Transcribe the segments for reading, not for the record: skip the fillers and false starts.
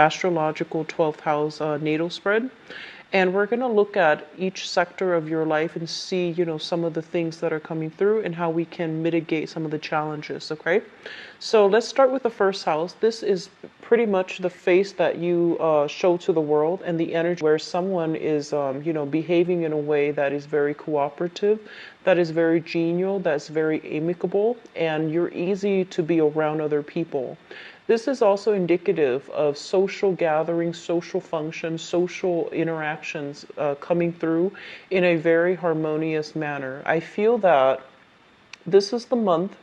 astrological 12th house natal spread. And we're going to look at each sector of your life and see, some of the things that are coming through and how we can mitigate some of the challenges, okay? So let's start with the first house. This is pretty much the face that you show to the world and the energy where someone is, behaving in a way that is very cooperative, that is very genial, that's very amicable, and you're easy to be around other people. This is also indicative of social gatherings, social functions, social interactions coming through in a very harmonious manner. I feel that this is the month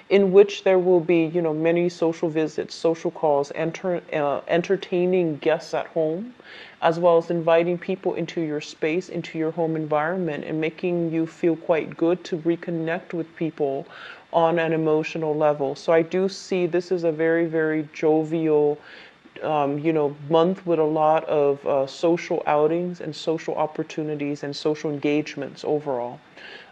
in which there will be, many social visits, social calls, entertaining guests at home, as well as inviting people into your space, into your home environment, and making you feel quite good to reconnect with people on an emotional level. So I do see this is a very, very jovial, month with a lot of social outings and social opportunities and social engagements overall.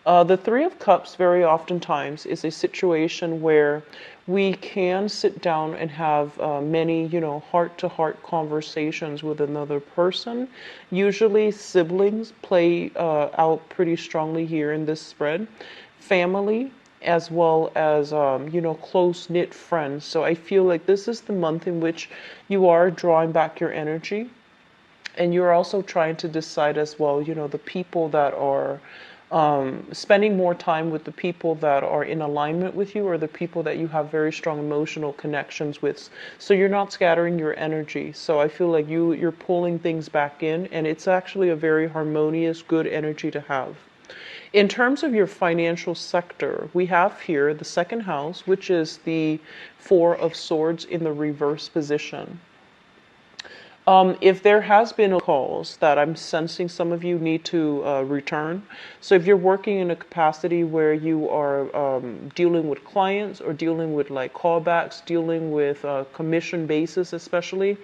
The Three of Cups very oftentimes is a situation where we can sit down and have many, heart-to-heart conversations with another person. Usually siblings play out pretty strongly here in this spread. Family, as well as, close-knit friends. So I feel like this is the month in which you are drawing back your energy. And you're also trying to decide as well, the people that are spending more time with the people that are in alignment with you or the people that you have very strong emotional connections with. So you're not scattering your energy. So I feel like you're pulling things back in, and it's actually a very harmonious, good energy to have. In terms of your financial sector, we have here the second house, which is the Four of Swords in the reverse position. If there has been calls that I'm sensing some of you need to return. So if you're working in a capacity where you are dealing with clients or dealing with like callbacks, dealing with commission basis especially,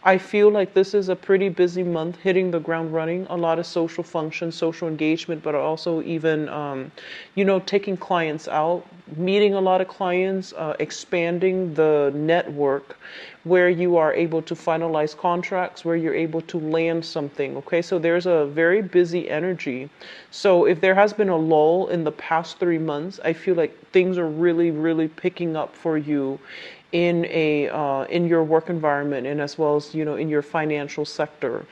I feel like this is a pretty busy month, hitting the ground running, a lot of social functions, social engagement, but also even, taking clients out, meeting a lot of clients, expanding the network where you are able to finalize contracts, where you're able to land something. Okay, so there's a very busy energy. So if there has been a lull in the past 3 months, I feel like things are really, really picking up for you in your work environment and as well as in your financial sector.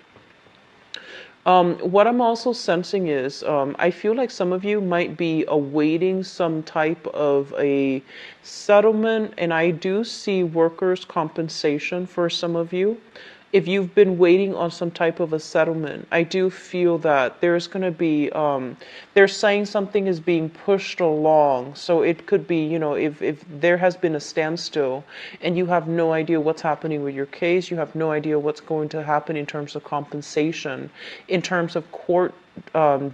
What I'm also sensing is I feel like some of you might be awaiting some type of a settlement, and I do see workers' compensation for some of you. If you've been waiting on some type of a settlement, I do feel that there's going to be, they're saying something is being pushed along. So it could be, if there has been a standstill and you have no idea what's happening with your case, you have no idea what's going to happen in terms of compensation, in terms of court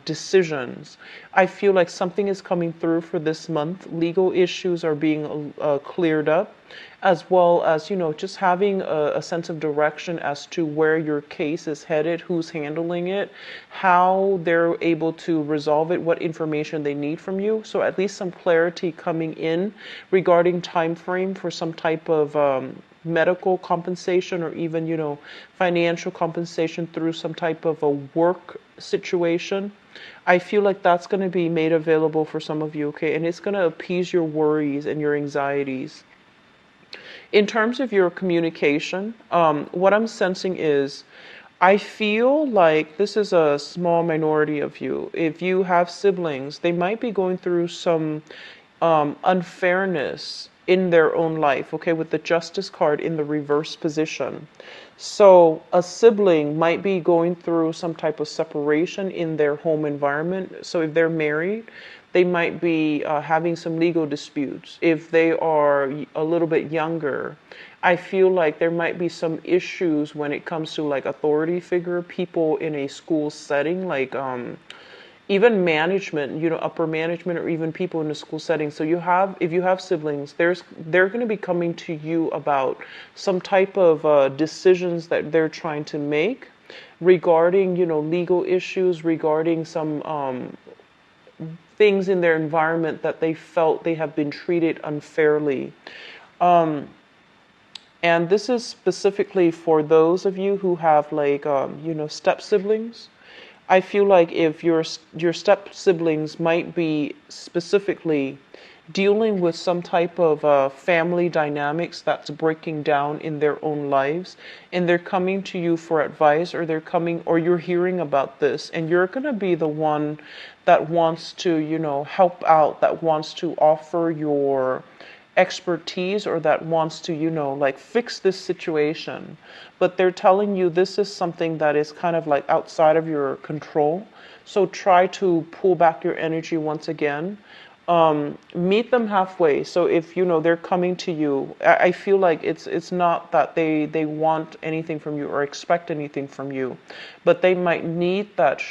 decisions. I feel like something is coming through for this month. Legal issues are being cleared up, as well as, just having a sense of direction as to where your case is headed, who's handling it, how they're able to resolve it, what information they need from you. So at least some clarity coming in regarding time frame for some type of medical compensation or even, financial compensation through some type of a work situation. I feel like that's going to be made available for some of you, okay? And it's going to appease your worries and your anxieties. In terms of your communication, what I'm sensing is I feel like this is a small minority of you. If you have siblings, they might be going through some unfairness in their own life, okay, with the Justice card in the reverse position. So a sibling might be going through some type of separation in their home environment. So if they're married, they might be having some legal disputes. If they are a little bit younger, I feel like there might be some issues when it comes to like authority figure, people in a school setting, like even management, upper management, or even people in the school setting. So if you have siblings, they're going to be coming to you about some type of decisions that they're trying to make regarding, legal issues, regarding some things in their environment that they felt they have been treated unfairly. And this is specifically for those of you who have like, step siblings. I feel like if your step siblings might be specifically dealing with some type of family dynamics that's breaking down in their own lives, and they're coming to you for advice, or or you're hearing about this, and you're going to be the one that wants to, help out, that wants to offer your expertise, or that wants to, like fix this situation. But they're telling you this is something that is kind of like outside of your control. So try to pull back your energy once again. Meet them halfway. So if they're coming to you, I feel like it's not that they want anything from you or expect anything from you, but they might need that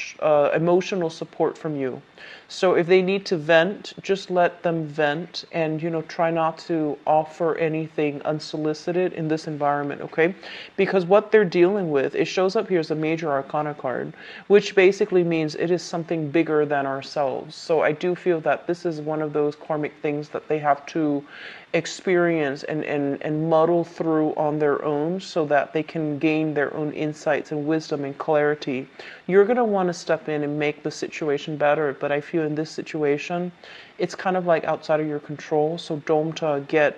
emotional support from you. So if they need to vent, just let them vent, and try not to offer anything unsolicited in this environment, okay? Because what they're dealing with, it shows up here as a major arcana card, which basically means it is something bigger than ourselves. So I do feel that this is one of those karmic things that they have to experience and muddle through on their own, so that they can gain their own insights and wisdom and clarity. You're going to want to step in and make the situation better, but I feel in this situation it's kind of like outside of your control, so don't get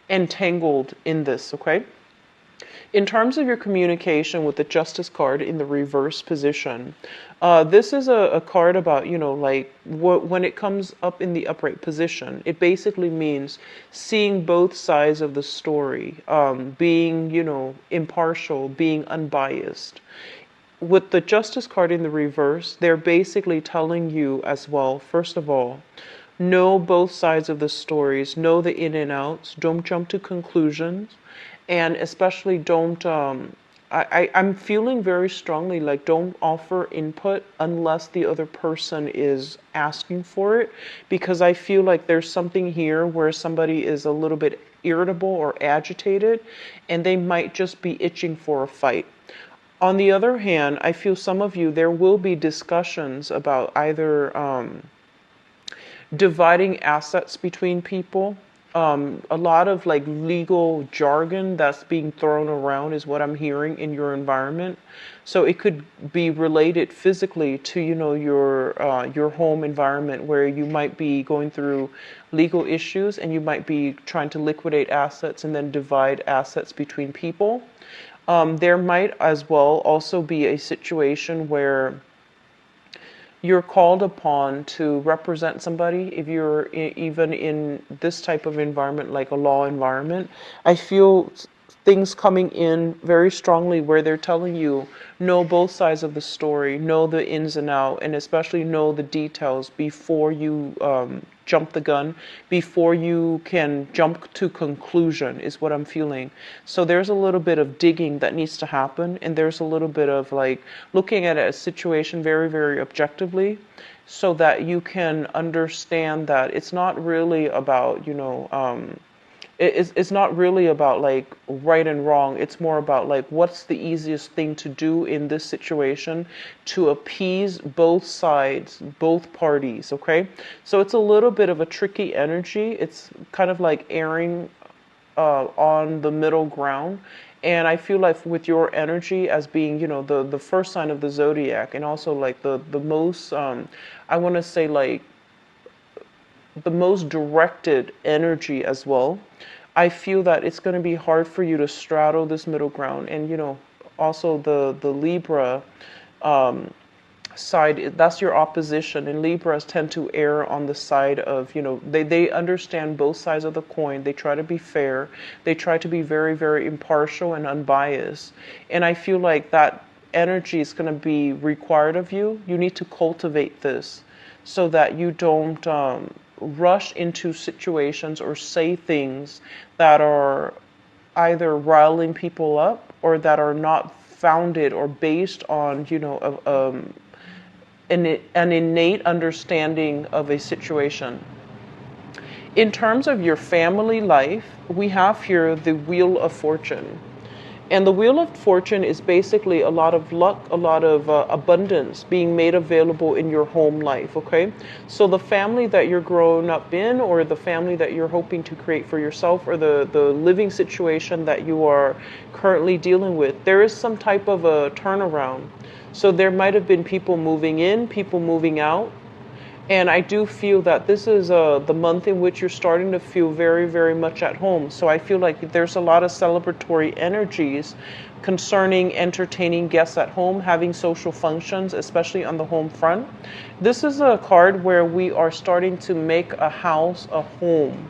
entangled in this, okay? In terms of your communication with the Justice card in the reverse position, this is a card about, like when it comes up in the upright position, it basically means seeing both sides of the story, being, impartial, being unbiased. With the Justice card in the reverse, they're basically telling you as well, first of all, know both sides of the stories, know the in and outs, don't jump to conclusions, and especially don't I'm feeling very strongly like don't offer input unless the other person is asking for it, because I feel like there's something here where somebody is a little bit irritable or agitated, and they might just be itching for a fight. On the other hand, I feel some of you, there will be discussions about either dividing assets between people. A lot of like legal jargon that's being thrown around is what I'm hearing in your environment. So it could be related physically to your home environment, where you might be going through legal issues, and you might be trying to liquidate assets and then divide assets between people. There might as well also be a situation where you're called upon to represent somebody. If you're even in this type of environment, like a law environment, I feel things coming in very strongly where they're telling you, know both sides of the story, know the ins and out, and especially know the details before you jump the gun, before you can jump to conclusion, is what I'm feeling. So there's a little bit of digging that needs to happen, and there's a little bit of like looking at a situation very, very objectively, so that you can understand that it's not really about, it's not really about like right and wrong. It's more about like what's the easiest thing to do in this situation to appease both sides, both parties, okay? So it's a little bit of a tricky energy. It's kind of like erring on the middle ground. And I feel like with your energy as being, the first sign of the zodiac, and also like the most, I want to say like the most directed energy as well, I feel that it's going to be hard for you to straddle this middle ground. And also the Libra side, that's your opposition, and Libras tend to err on the side of, they understand both sides of the coin. They try to be fair, they try to be very, very impartial and unbiased. And I feel like that energy is going to be required of you. You need to cultivate this so that you don't rush into situations or say things that are either riling people up, or that are not founded or based on, an innate understanding of a situation. In terms of your family life, we have here the Wheel of Fortune. And the Wheel of Fortune is basically a lot of luck, a lot of abundance being made available in your home life, okay? So the family that you're growing up in, or the family that you're hoping to create for yourself, or the living situation that you are currently dealing with, there is some type of a turnaround. So there might have been people moving in, people moving out. And I do feel that this is the month in which you're starting to feel very, very much at home. So I feel like there's a lot of celebratory energies concerning entertaining guests at home, having social functions, especially on the home front. This is a card where we are starting to make a house a home.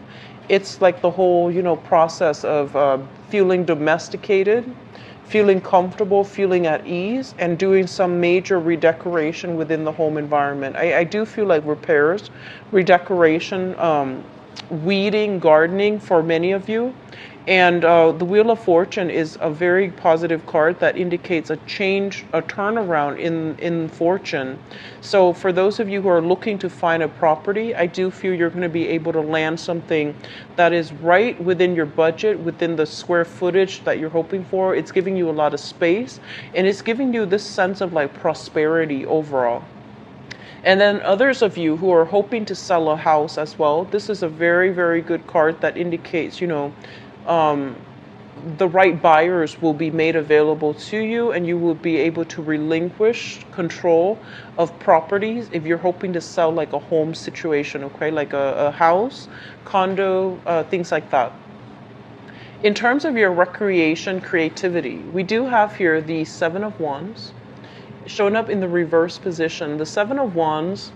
It's like the whole, process of feeling domesticated, feeling comfortable, feeling at ease, and doing some major redecoration within the home environment. I do feel like repairs, redecoration, weeding, gardening for many of you. And the Wheel of Fortune is a very positive card that indicates a change, a turnaround in fortune. So for those of you who are looking to find a property, I do feel you're going to be able to land something that is right within your budget, within the square footage that you're hoping for. It's giving you a lot of space, and it's giving you this sense of like prosperity overall. And then others of you who are hoping to sell a house as well, this is a very, very good card that indicates, the right buyers will be made available to you, and you will be able to relinquish control of properties if you're hoping to sell like a home situation, okay? Like a house, condo, things like that. In terms of your recreation, creativity, we do have here the Seven of Wands showing up in the reverse position. The Seven of Wands,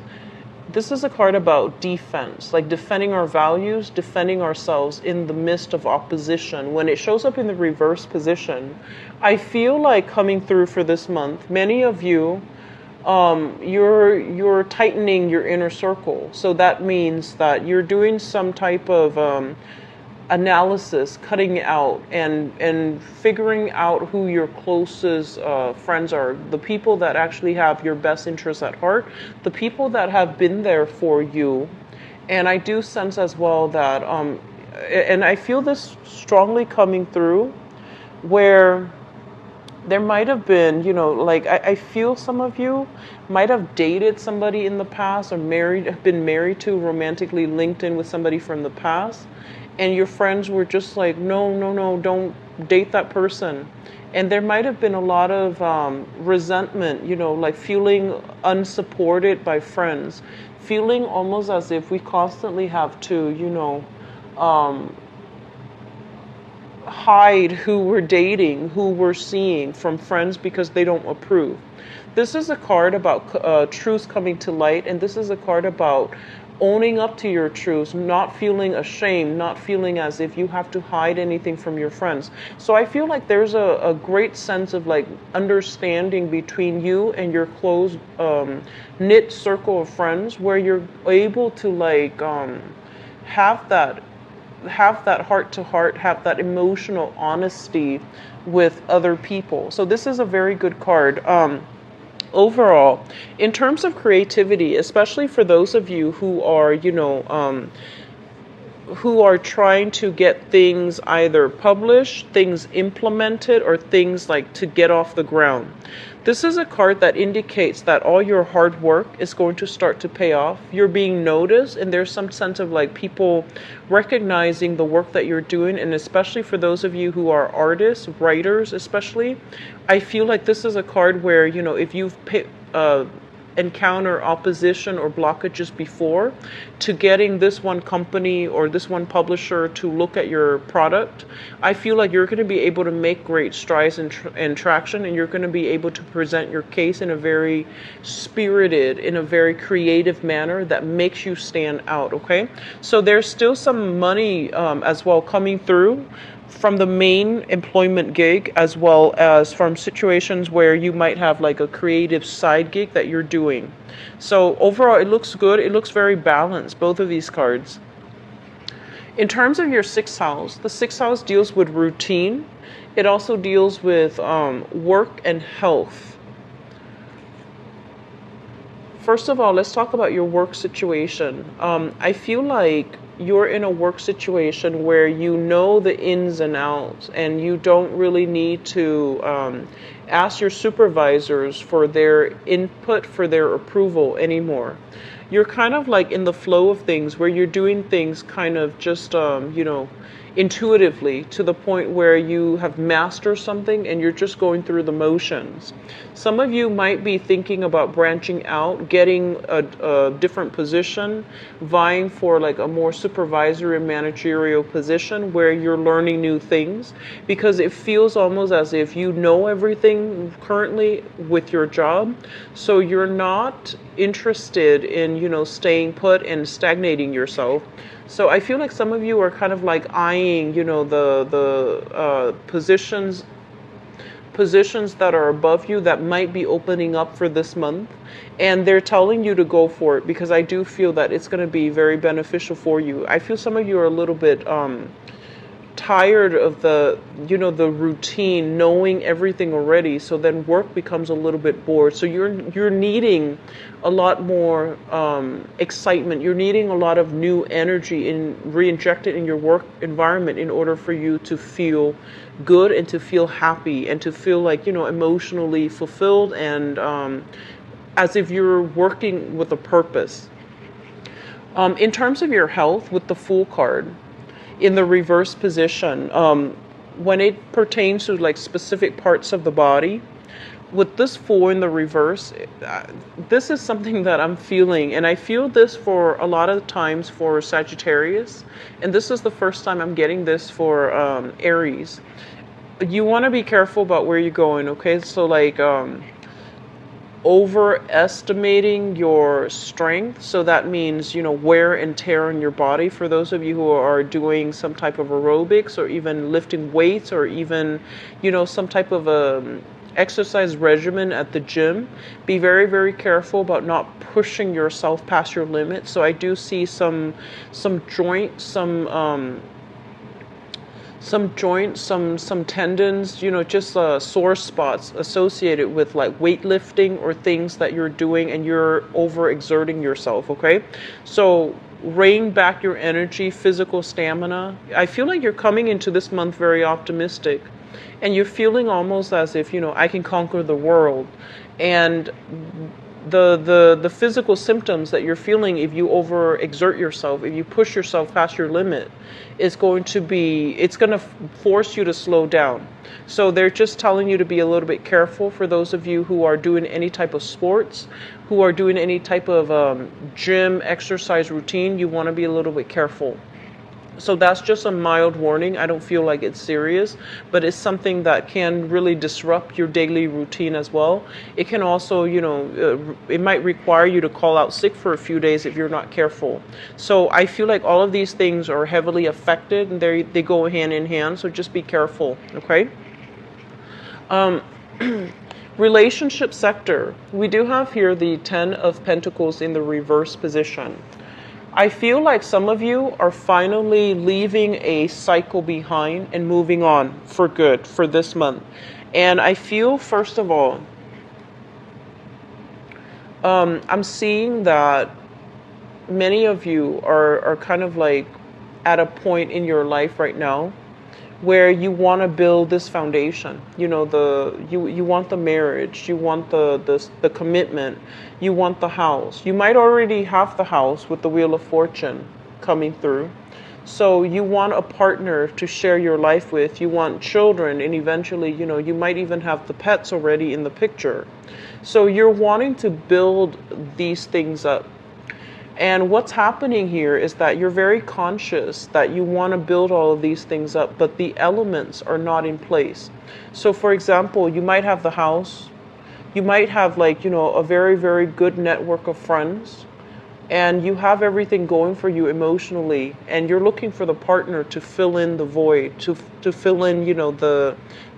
this is a card about defense, like defending our values, defending ourselves in the midst of opposition. When it shows up in the reverse position, I feel like coming through for this month, many of you, you're tightening your inner circle. So that means that you're doing some type of analysis, cutting out and figuring out who your closest friends are, the people that actually have your best interests at heart, the people that have been there for you. And I do sense as well that, and I feel this strongly coming through, where there might have been, I feel some of you might have dated somebody in the past, or been married to, romantically linked in with somebody from the past. And your friends were just like, no, don't date that person. And there might have been a lot of resentment, like feeling unsupported by friends, feeling almost as if we constantly have to, hide who we're dating, who we're seeing from friends because they don't approve. This is a card about truth coming to light, and this is a card about owning up to your truths, not feeling ashamed, not feeling as if you have to hide anything from your friends. So I feel like there's a great sense of like understanding between you and your close knit circle of friends, where you're able to like have that heart to heart, have that emotional honesty with other people. So this is a very good card. Overall, in terms of creativity, especially for those of you who are, who are trying to get things either published, things implemented, or things like to get off the ground. This is a card that indicates that all your hard work is going to start to pay off. You're being noticed, and there's some sense of like people recognizing the work that you're doing. And especially for those of you who are artists, writers especially, I feel like this is a card where, if you've encounter opposition or blockages before to getting this one company or this one publisher to look at your product, I feel like you're going to be able to make great strides and traction, and you're going to be able to present your case in a very spirited, in a very creative manner that makes you stand out, okay? So there's still some money as well coming through from the main employment gig, as well as from situations where you might have like a creative side gig that you're doing. So overall, it looks good. It looks very balanced, both of these cards. In terms of your sixth house, the sixth house deals with routine. It also deals with work and health. First of all, let's talk about your work situation. I feel like you're in a work situation where you know the ins and outs, and you don't really need to ask your supervisors for their input, for their approval anymore. You're kind of like in the flow of things where you're doing things kind of just, intuitively, to the point where you have mastered something and you're just going through the motions. Some of you might be thinking about branching out, getting a different position, vying for like a more supervisory managerial position where you're learning new things, because it feels almost as if you know everything currently with your job. So you're not interested in, staying put and stagnating yourself. So I feel like some of you are kind of like eyeing, the positions that are above you that might be opening up for this month, and they're telling you to go for it, because I do feel that it's going to be very beneficial for you. I feel some of you are a little bit tired of the routine, knowing everything already, so then work becomes a little bit bored. So you're needing a lot more excitement. You're needing a lot of new energy re-injected in your work environment in order for you to feel good and to feel happy and to feel like, emotionally fulfilled, and as if you're working with a purpose. In terms of your health, with the Fool card in the reverse position, when it pertains to like specific parts of the body, with this Fool in the reverse, this is something that I'm feeling, and I feel this for a lot of times for Sagittarius, and this is the first time I'm getting this for Aries. You want to be careful about where you're going, okay? So like overestimating your strength. So that means, wear and tear on your body. For those of you who are doing some type of aerobics, or even lifting weights, or even, some type of exercise regimen at the gym, be very, very careful about not pushing yourself past your limit. So I do see some joints, some joints, some tendons, just sore spots associated with like weightlifting or things that you're doing and you're overexerting yourself, okay? So rein back your energy, physical stamina. I feel like you're coming into this month very optimistic, and you're feeling almost as if, I can conquer the world. And the physical symptoms that you're feeling if you overexert yourself, if you push yourself past your limit, it's going to force you to slow down. So they're just telling you to be a little bit careful. For those of you who are doing any type of sports, who are doing any type of gym exercise routine, you want to be a little bit careful. So that's just a mild warning. I don't feel like it's serious, but it's something that can really disrupt your daily routine as well. It can also, it might require you to call out sick for a few days if you're not careful. So I feel like all of these things are heavily affected, and they go hand in hand. So just be careful, okay? Relationship sector. We do have here the 10 of Pentacles in the reverse position. I feel like some of you are finally leaving a cycle behind and moving on for good for this month. And I feel, first of all, I'm seeing that many of you are kind of like at a point in your life right now where you want to build this foundation. You want the marriage, you want the commitment, you want the house. You might already have the house with the Wheel of Fortune coming through. So you want a partner to share your life with. You want children, and eventually, you might even have the pets already in the picture. So you're wanting to build these things up. And what's happening here is that you're very conscious that you want to build all of these things up, but the elements are not in place. So for example, you might have the house, you might have a very, very good network of friends, and you have everything going for you emotionally, and you're looking for the partner to fill in the void, to fill in,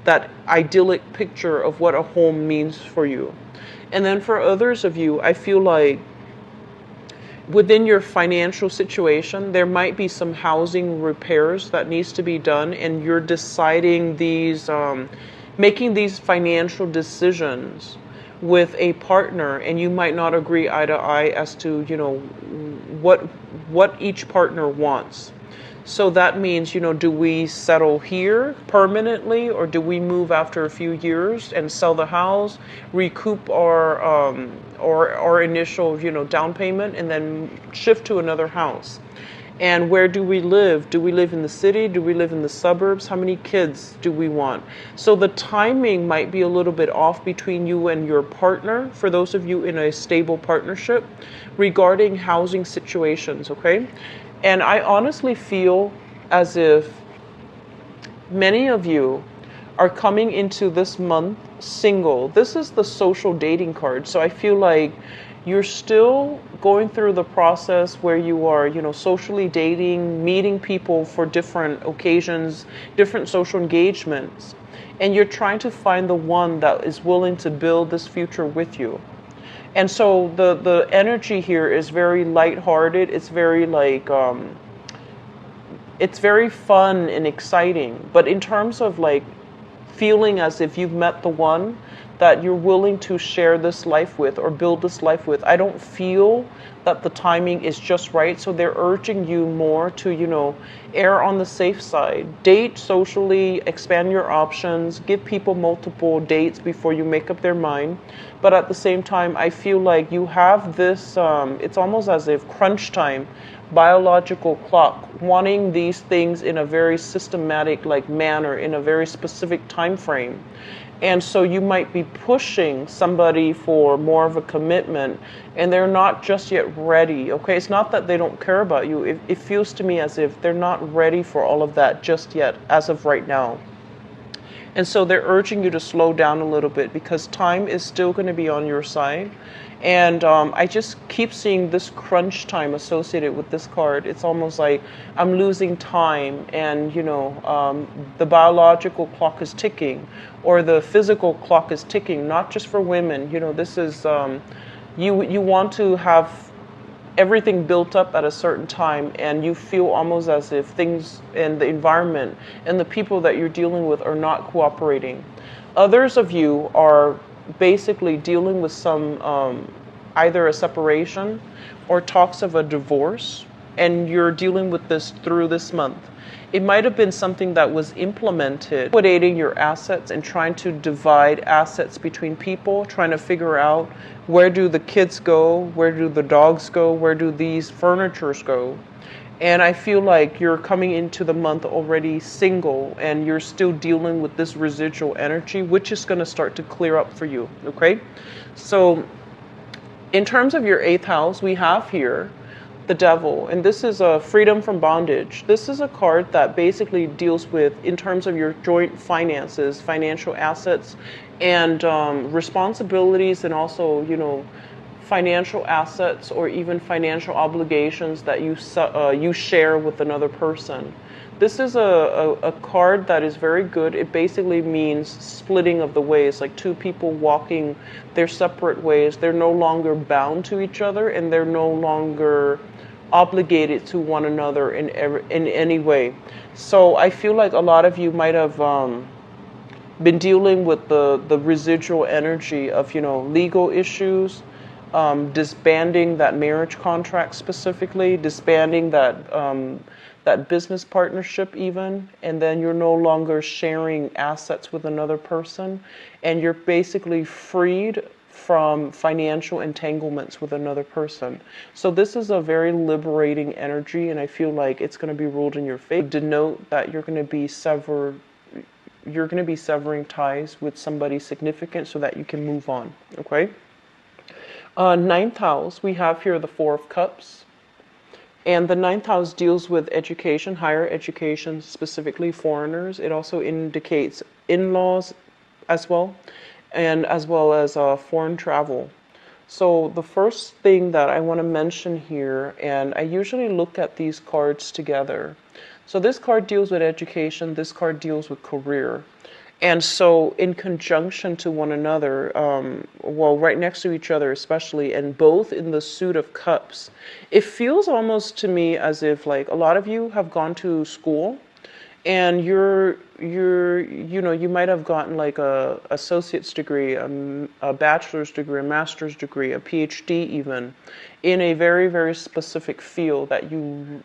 that idyllic picture of what a home means for you. And then for others of you, I feel like within your financial situation, there might be some housing repairs that needs to be done, and you're deciding making these financial decisions with a partner, and you might not agree eye to eye as to, what each partner wants. So that means, do we settle here permanently, or do we move after a few years and sell the house, recoup our initial, down payment, and then shift to another house? And where do we live? Do we live in the city? Do we live in the suburbs? How many kids do we want? So the timing might be a little bit off between you and your partner, for those of you in a stable partnership, regarding housing situations, okay? And I honestly feel as if many of you are coming into this month single. This is the social dating card. So I feel like you're still going through the process where you are, socially dating, meeting people for different occasions, different social engagements. And you're trying to find the one that is willing to build this future with you. And so the energy here is very lighthearted. It's very it's very fun and exciting. But in terms of feeling as if you've met the one that you're willing to share this life with or build this life with, I don't feel that the timing is just right. So they're urging you more to, err on the safe side. Date socially, expand your options, give people multiple dates before you make up their mind. But at the same time, I feel like you have this, it's almost as if crunch time, biological clock, wanting these things in a very systematic manner, in a very specific time frame. And so you might be pushing somebody for more of a commitment, and they're not just yet ready, okay? It's not that they don't care about you. It feels to me as if they're not ready for all of that just yet, as of right now. And so they're urging you to slow down a little bit, because time is still going to be on your side. And I just keep seeing this crunch time associated with this card. It's almost like I'm losing time, and the biological clock is ticking, or the physical clock is ticking. Not just for women. This is you want to have everything built up at a certain time, and you feel almost as if things and the environment and the people that you're dealing with are not cooperating. Others of you are basically dealing with some either a separation or talks of a divorce, and you're dealing with this through this month. It might have been something that was implemented, liquidating your assets and trying to divide assets between people, trying to figure out where do the kids go, where do the dogs go, where do these furnitures go. And I feel like you're coming into the month already single, and you're still dealing with this residual energy, which is going to start to clear up for you, okay? So in terms of your 8th house, we have here the Devil, and this is a freedom from bondage. This is a card that basically deals with, in terms of your joint finances, financial assets, and responsibilities, and also, financial assets or even financial obligations that you share with another person. This is a card that is very good. It basically means splitting of the ways, like two people walking their separate ways. They're no longer bound to each other, and they're no longer obligated to one another in any way. So I feel like a lot of you might have been dealing with the residual energy of, legal issues, disbanding that marriage contract specifically, disbanding that business partnership even, and then you're no longer sharing assets with another person, and you're basically freed from financial entanglements with another person. So this is a very liberating energy, and I feel like it's going to be ruled in your favor. Denote that you're going to be severing ties with somebody significant so that you can move on, okay? 9th house, we have here the 4 of Cups. And the 9th house deals with education, higher education, specifically foreigners. It also indicates in-laws as well, and as well as foreign travel. So the first thing that I want to mention here, and I usually look at these cards together. So this card deals with education, this card deals with career. And so in conjunction to one another, right next to each other especially, and both in the suit of cups, it feels almost to me as if a lot of you have gone to school, and you're you might have gotten like a associate's degree, a bachelor's degree, a master's degree, a PhD even, in a very, very specific field that you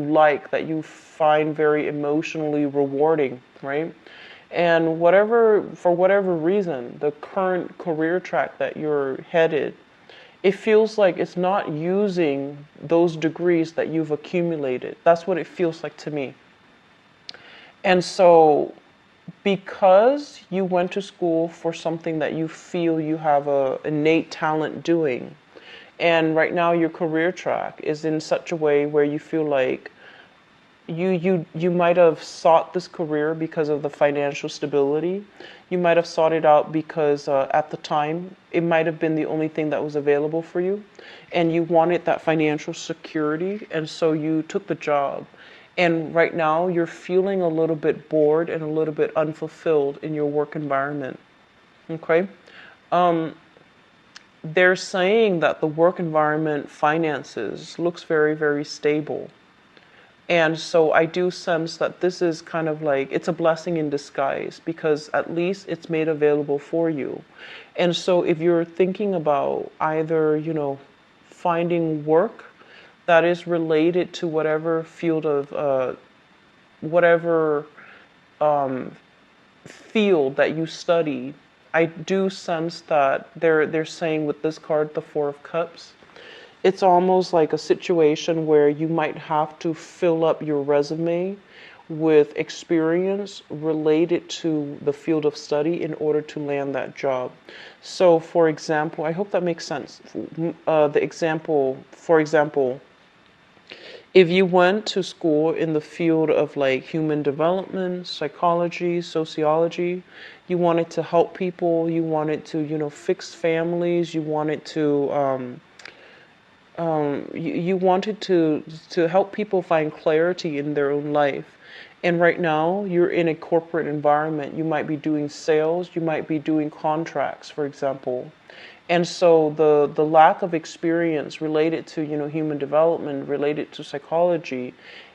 like, that you find very emotionally rewarding, right? And for whatever reason, the current career track that you're headed, it feels like it's not using those degrees that you've accumulated. That's what it feels like to me. And so, because you went to school for something that you feel you have a innate talent doing, and right now your career track is in such a way where you feel like you might have sought this career because of the financial stability. You might have sought it out because at the time it might have been the only thing that was available for you, and you wanted that financial security, and so you took the job. And right now you're feeling a little bit bored and a little bit unfulfilled in your work environment. Okay? They're saying that the work environment finances looks very, very stable. And so I do sense that this is kind of like, it's a blessing in disguise because at least it's made available for you. And so if you're thinking about either, finding work that is related to whatever field of, whatever field that you study, I do sense that they're saying with this card, the Four of Cups, it's almost like a situation where you might have to fill up your resume with experience related to the field of study in order to land that job. So, for example, I hope that makes sense. For example, if you went to school in the field of like human development, psychology, sociology, you wanted to help people, you wanted to, fix families, you wanted to, you wanted to help people find clarity in their own life. And right now you're in a corporate environment. You might be doing sales, you might be doing contracts, for example. And so the lack of experience related to, human development, related to psychology,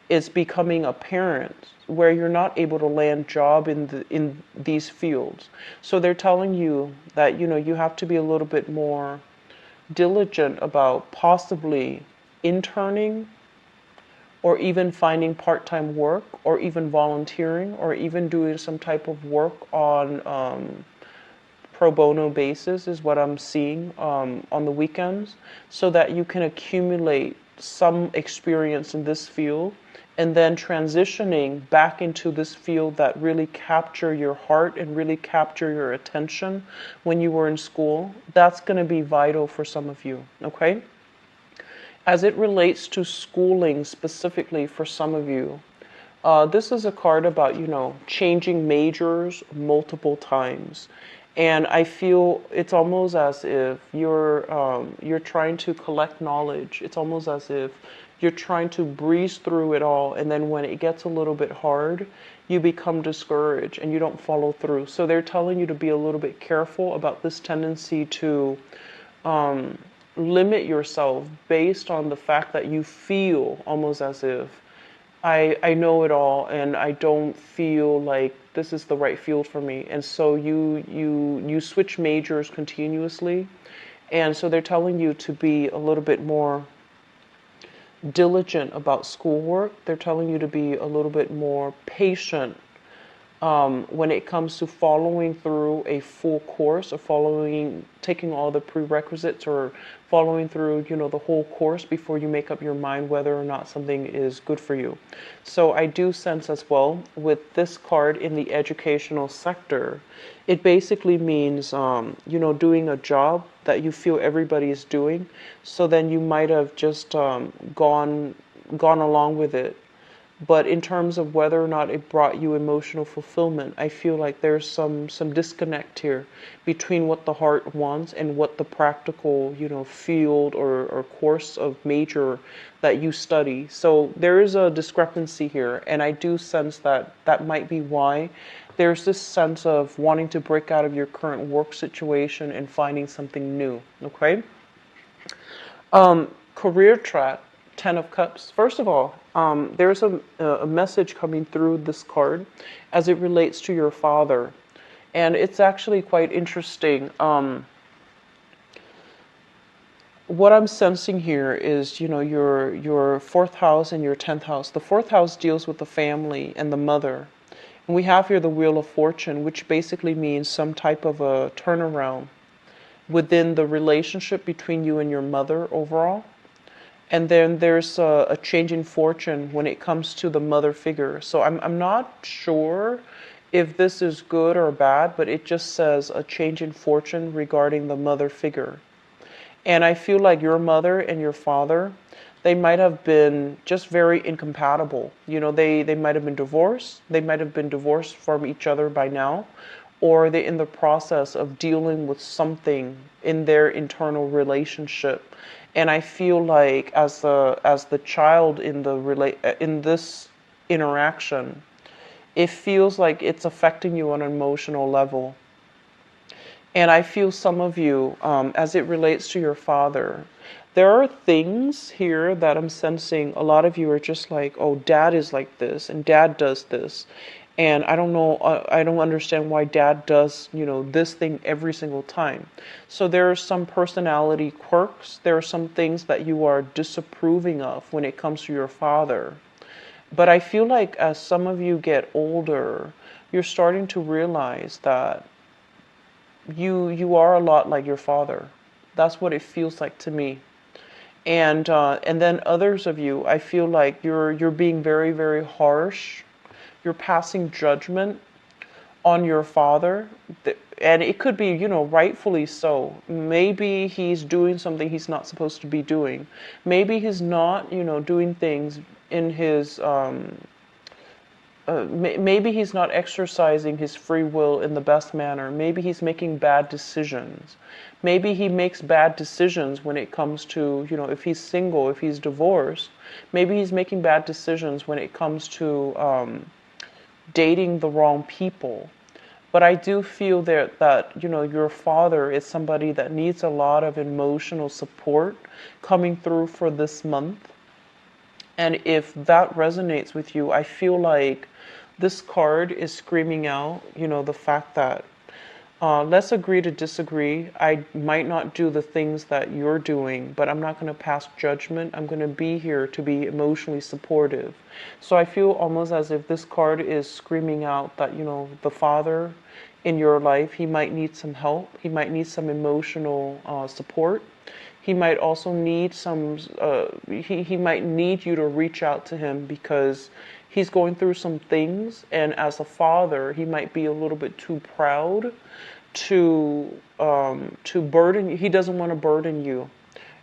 is becoming apparent where you're not able to land job in these fields. So they're telling you that, you have to be a little bit more diligent about possibly interning or even finding part-time work or even volunteering or even doing some type of work on pro bono basis is what I'm seeing on the weekends, so that you can accumulate some experience in this field and then transitioning back into this field that really capture your heart and really capture your attention when you were in school. That's going to be vital for some of you, okay? As it relates to schooling specifically for some of you, this is a card about, changing majors multiple times. And I feel it's almost as if you're trying to collect knowledge. It's almost as if you're trying to breeze through it all, and then when it gets a little bit hard, you become discouraged and you don't follow through. So they're telling you to be a little bit careful about this tendency to limit yourself based on the fact that you feel almost as if I know it all and I don't feel like this is the right field for me. And so you switch majors continuously. And so they're telling you to be a little bit more diligent about schoolwork. They're telling you to be a little bit more patient when it comes to following through a full course or taking all the prerequisites or following through, the whole course before you make up your mind whether or not something is good for you. So I do sense as well with this card in the educational sector, it basically means, doing a job that you feel everybody is doing. So then you might have just gone along with it. But in terms of whether or not it brought you emotional fulfillment, I feel like there's some disconnect here between what the heart wants and what the practical, field or course of major that you study. So there is a discrepancy here, and I do sense that that might be why there's this sense of wanting to break out of your current work situation and finding something new, okay? Career track Ten of Cups. First of all, there's a message coming through this card as it relates to your father. And it's actually quite interesting. What I'm sensing here is, your fourth house and your 10th house. The fourth house deals with the family and the mother. And we have here the Wheel of Fortune, which basically means some type of a turnaround within the relationship between you and your mother overall. And then there's a change in fortune when it comes to the mother figure. So I'm not sure if this is good or bad, but it just says a change in fortune regarding the mother figure. And I feel like your mother and your father, they might have been just very incompatible. They might have been divorced. They might have been divorced from each other by now, or they're in the process of dealing with something in their internal relationship. And I feel like as the child in this interaction, it feels like it's affecting you on an emotional level. And I feel some of you, as it relates to your father, there are things here that I'm sensing a lot of you are just like, oh, dad is like this and dad does this. And I don't know, I don't understand why dad does, this thing every single time. So there are some personality quirks. There are some things that you are disapproving of when it comes to your father. But I feel like as some of you get older, you're starting to realize that you are a lot like your father. That's what it feels like to me. And then others of you, I feel like you're being very, very harsh. You're passing judgment on your father, and it could be, rightfully so. Maybe he's doing something he's not supposed to be doing. Maybe he's not, doing things in his maybe he's not exercising his free will in the best manner. Maybe he's making bad decisions. Maybe he makes bad decisions when it comes to, if he's single, if he's divorced. Maybe he's making bad decisions when it comes to dating the wrong people. But I do feel that your father is somebody that needs a lot of emotional support coming through for this month. And if that resonates with you, I feel like this card is screaming out, the fact that let's agree to disagree. I might not do the things that you're doing, but I'm not going to pass judgment. I'm going to be here to be emotionally supportive. So I feel almost as if this card is screaming out that, the father in your life, he might need some help. He might need some emotional support. He might also need he might need you to reach out to him because he's going through some things. And as a father, he might be a little bit too proud to burden you. He doesn't want to burden you.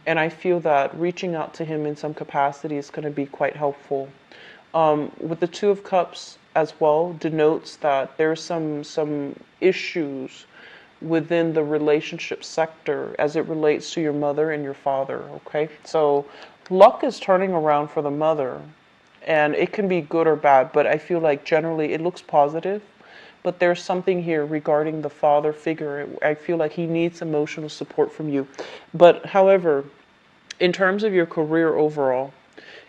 And I feel that reaching out to him in some capacity is going to be quite helpful. With the Two of Cups as well denotes that there's some issues within the relationship sector as it relates to your mother and your father, okay? So luck is turning around for the mother, and it can be good or bad, but I feel like generally it looks positive. But there's something here regarding the father figure. I feel like he needs emotional support from you. But however, in terms of your career overall,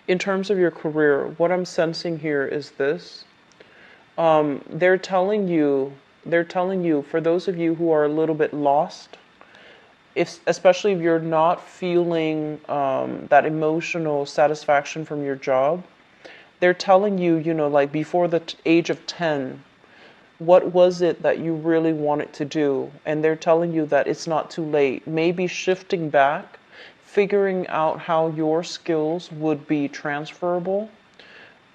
what I'm sensing here is this. They're telling you, for those of you who are a little bit lost, especially if you're not feeling that emotional satisfaction from your job, they're telling you, like before the age of 10, what was it that you really wanted to do? And they're telling you that it's not too late. Maybe shifting back, figuring out how your skills would be transferable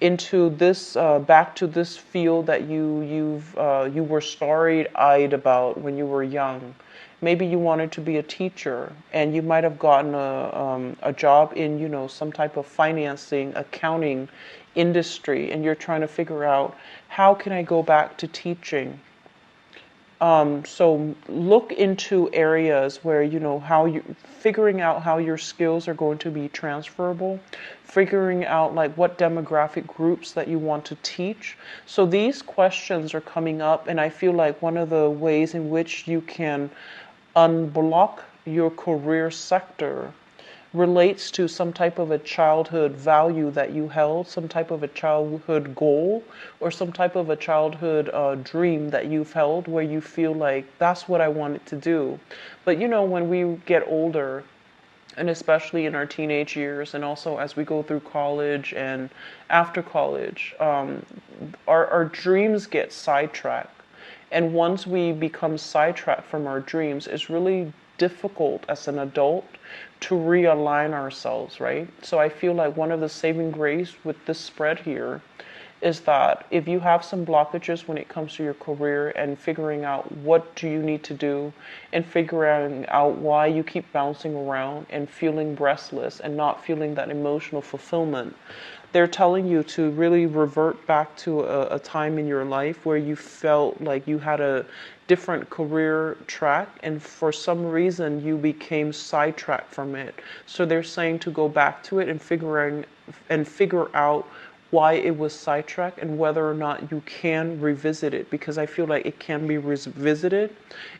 into this back to this field that you were starry-eyed about when you were young. Maybe you wanted to be a teacher, and you might have gotten a job in some type of financing, accounting industry, and you're trying to figure out how can I go back to teaching. So look into areas where how you figuring out how your skills are going to be transferable, figuring out like what demographic groups that you want to teach. So these questions are coming up, and I feel like one of the ways in which you can unblock your career sector relates to some type of a childhood value that you held, some type of a childhood goal, or some type of a childhood dream that you've held where you feel like that's what I wanted to do. But when we get older, and especially in our teenage years, and also as we go through college and after college, our dreams get sidetracked. And once we become sidetracked from our dreams, it's really difficult as an adult to realign ourselves, right? So I feel like one of the saving grace with this spread here is that if you have some blockages when it comes to your career and figuring out what do you need to do and figuring out why you keep bouncing around and feeling restless and not feeling that emotional fulfillment, they're telling you to really revert back to a time in your life where you felt like you had a different career track and for some reason you became sidetracked from it. So they're saying to go back to it and figure out why it was sidetracked and whether or not you can revisit it, because I feel like it can be revisited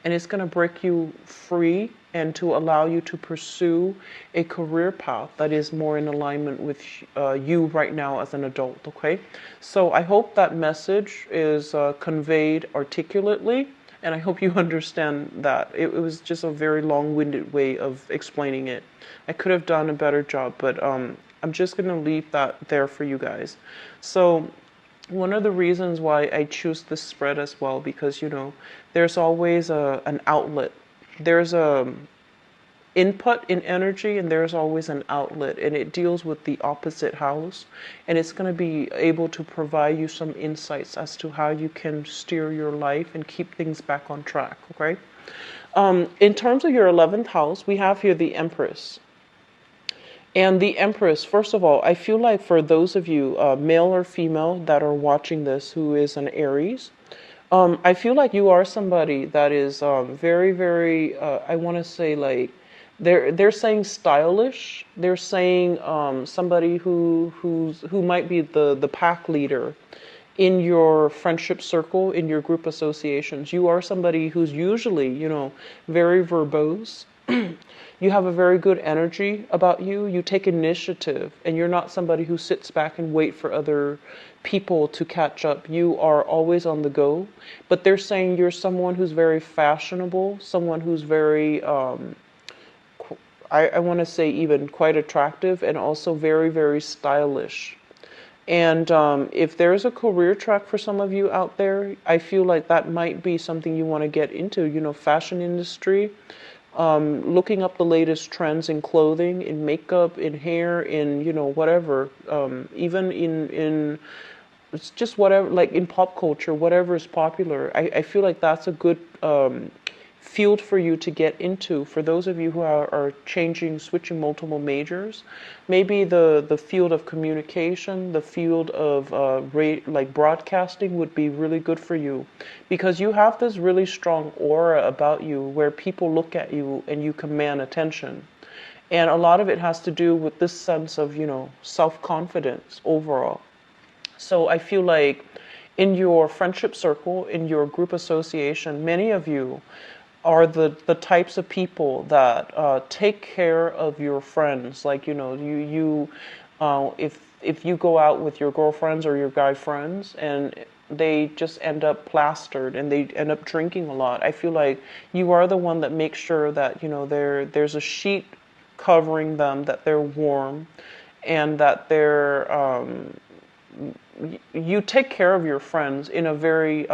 and it's going to break you free and to allow you to pursue a career path that is more in alignment with you right now as an adult. Okay, so I hope that message is conveyed articulately, and I hope you understand that. It was just a very long-winded way of explaining it. I could have done a better job, but I'm just going to leave that there for you guys. So one of the reasons why I choose this spread as well, because there's always an outlet. There's a input in energy and there's always an outlet, and it deals with the opposite house, and it's going to be able to provide you some insights as to how you can steer your life and keep things back on track. Okay, in terms of your 11th house, we have here the Empress. And the Empress, first of all, I feel like for those of you, male or female, that are watching this who is an Aries, I feel like you are somebody that is very, very, I want to say like, they're saying stylish. They're saying somebody who might be the pack leader in your friendship circle, in your group associations. You are somebody who's usually, very verbose. You have a very good energy about you. You take initiative, and you're not somebody who sits back and wait for other people to catch up. You are always on the go. But they're saying you're someone who's very fashionable, someone who's very, I want to say even quite attractive, and also very, very stylish. And if there's a career track for some of you out there, I feel like that might be something you want to get into, fashion industry. Looking up the latest trends in clothing, in makeup, in hair, in whatever, even in it's just whatever, like in pop culture, whatever is popular. I feel like that's a good field for you to get into. For those of you who are switching multiple majors, maybe the field of communication, the field of like broadcasting would be really good for you, because you have this really strong aura about you where people look at you and you command attention. And a lot of it has to do with this sense of, self-confidence overall. So I feel like in your friendship circle, in your group association, many of you are the types of people that take care of your friends. Like, if you go out with your girlfriends or your guy friends and they just end up plastered and they end up drinking a lot, I feel like you are the one that makes sure that, there's a sheet covering them, that they're warm, and that you take care of your friends in a very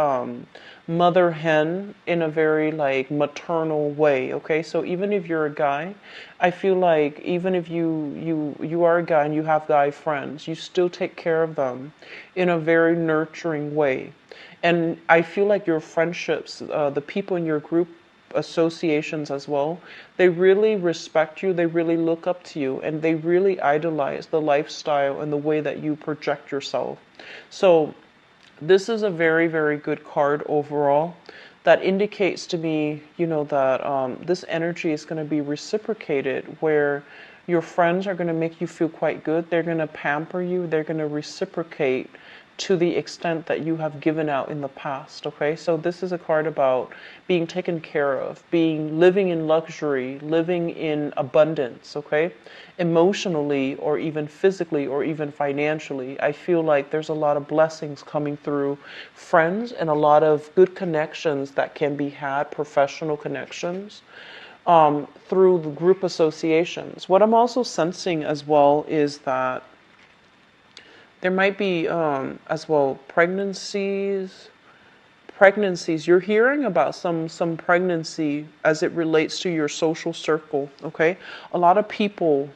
mother hen, in a very like maternal way. Okay, so even if you're a guy, I feel like even if you are a guy and you have guy friends, you still take care of them in a very nurturing way. And I feel like your friendships, the people in your group associations as well, they really respect you, they really look up to you, and they really idolize the lifestyle and the way that you project yourself. So this is a very, very good card overall that indicates to me, that this energy is going to be reciprocated, where your friends are going to make you feel quite good. They're going to pamper you. They're going to reciprocate to the extent that you have given out in the past. Okay, so this is a card about being taken care of, living in luxury, living in abundance. Okay, emotionally or even physically or even financially, I feel like there's a lot of blessings coming through friends and a lot of good connections that can be had, professional connections, through the group associations. What I'm also sensing as well is that there might be as well pregnancies. You're hearing about some pregnancy as it relates to your social circle. Okay, a lot of people